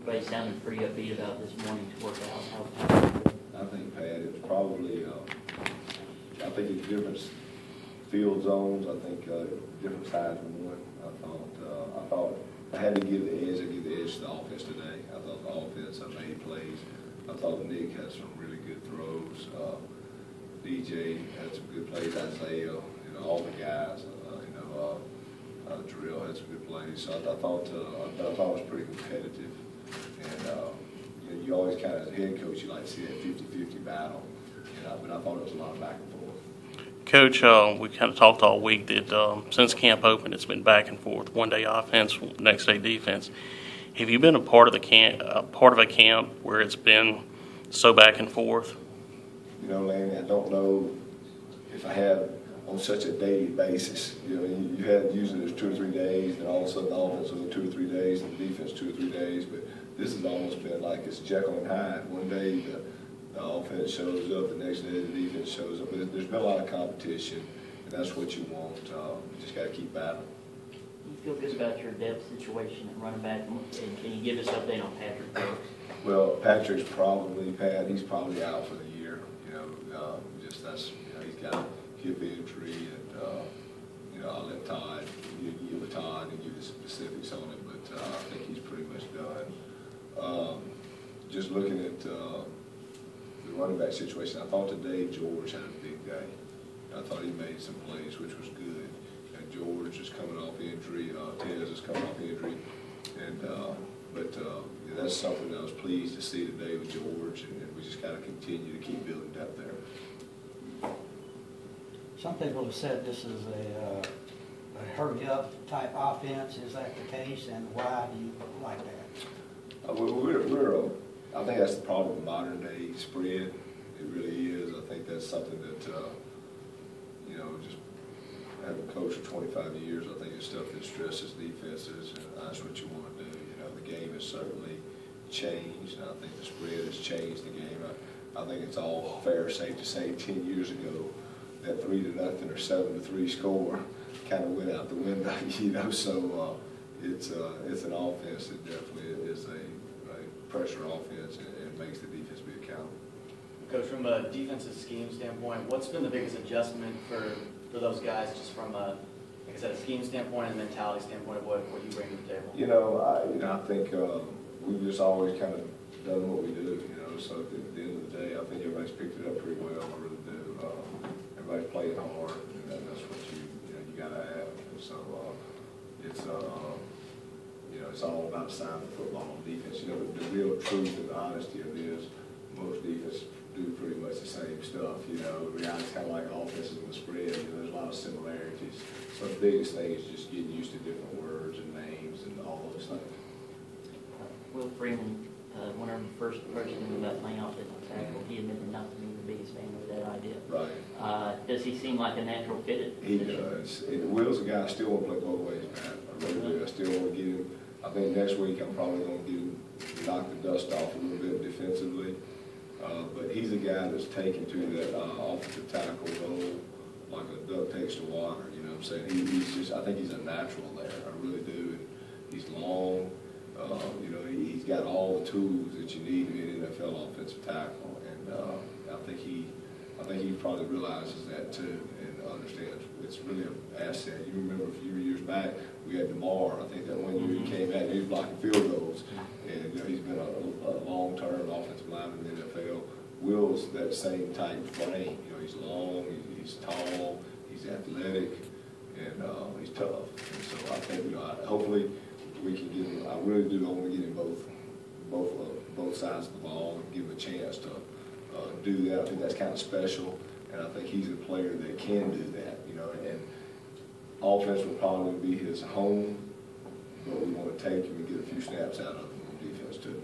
Everybody sounded pretty upbeat about this morning to work out. How I think, Pat, it was probably, I think it's different field zones. I think different sides of one. I thought if I had to give the edge, I'd give the edge to the offense today. I thought the offense, I made plays. I thought Nick had some really good throws. DJ had some good plays. Isaiah, all the guys, Drill had some good plays. So I thought it was pretty competitive. And you always kind of, as a head coach, you like to see that 50-50 battle. But I thought it was a lot of back and forth. Coach, we kind of talked all week that since camp opened, it's been back and forth. One day offense, next day defense. Have you been a part of the camp, a camp where it's been so back and forth? Lanny, I don't know if I have on such a daily basis. You had usually there's 2 or 3 days, and all of a sudden the offense was 2 or 3 days, and the defense 2 or 3 days. But this has almost been like it's Jekyll and Hyde. One day the offense shows up, the next day the defense shows up. But there's been a lot of competition, and that's what you want. You just got to keep battling. You feel good about your depth situation at running back, and can you give us an update on Patrick Brooks? Well, Patrick's he's probably out for the year. He's got a hip injury, and I'll let Todd and give the specifics on it, but I think he's pretty much done. Just looking at the running back situation, I thought today George had a big day. I thought he made some plays, which was good. And George is coming off injury. Tez is coming off injury, but that's something that I was pleased to see today with George, and we just got to continue to keep building depth there. Some people have said this is a hurry-up type offense. Is that the case, and why do you like that? I think that's the problem with modern-day spread. It really is. I think that's something that, just having coached for 25 years, I think it's stuff that stresses defenses, and that's what you want to do. The game has certainly changed, and I think the spread has changed the game. I think it's all fair, safe to say 10 years ago, that 3-0 or 7-3 score kind of went out the window, So it's an offense that definitely is a pressure offense and makes the defense be accountable. Coach, from a defensive scheme standpoint, what's been the biggest adjustment for those guys, just from a, like I said, a scheme standpoint and a mentality standpoint of what you bring to the table? I think we've just always kind of done what we do. So at the end of the day, I think everybody's picked it up pretty well. I really do. Everybody's playing hard, and that's what you got to have. And so it's all about assignment football on defense. The real truth and the honesty of it is most defenses do pretty much the same stuff. The reality is kind of like offenses in the spread. There's a lot of similarities. So the biggest thing is just getting used to different words and names and all those things. Will Freeman, whenever we first approached him about playing offensive tackle, he admitted not to be the biggest fan of that idea. Right. Does he seem like a natural fit? He does. Will's a guy I still want to play both ways, man. I really do. I still want to get him. I think next week I'm probably going to get him, knock the dust off a little bit defensively. But he's a guy that's taken to that offensive tackle role like a duck takes to water. What I'm saying? I think he's a natural there. I really do. And he's long. He's got all the tools that you need to be an NFL offensive tackle, and I think he probably realizes that too, and understands it's really an asset. You remember a few years back we had DeMar. I think that one year he came back and he was blocking field goals, and he's been a long-term offensive lineman in the NFL. Will's that same type of frame. He's long, he's tall, he's athletic, and he's tough. And so I think hopefully we can get him. I really do want to get him both sides of the ball and give him a chance to do that. I think that's kind of special, and I think he's a player that can do that. And offense will probably be his home, but we want to take him and get a few snaps out of him on defense too.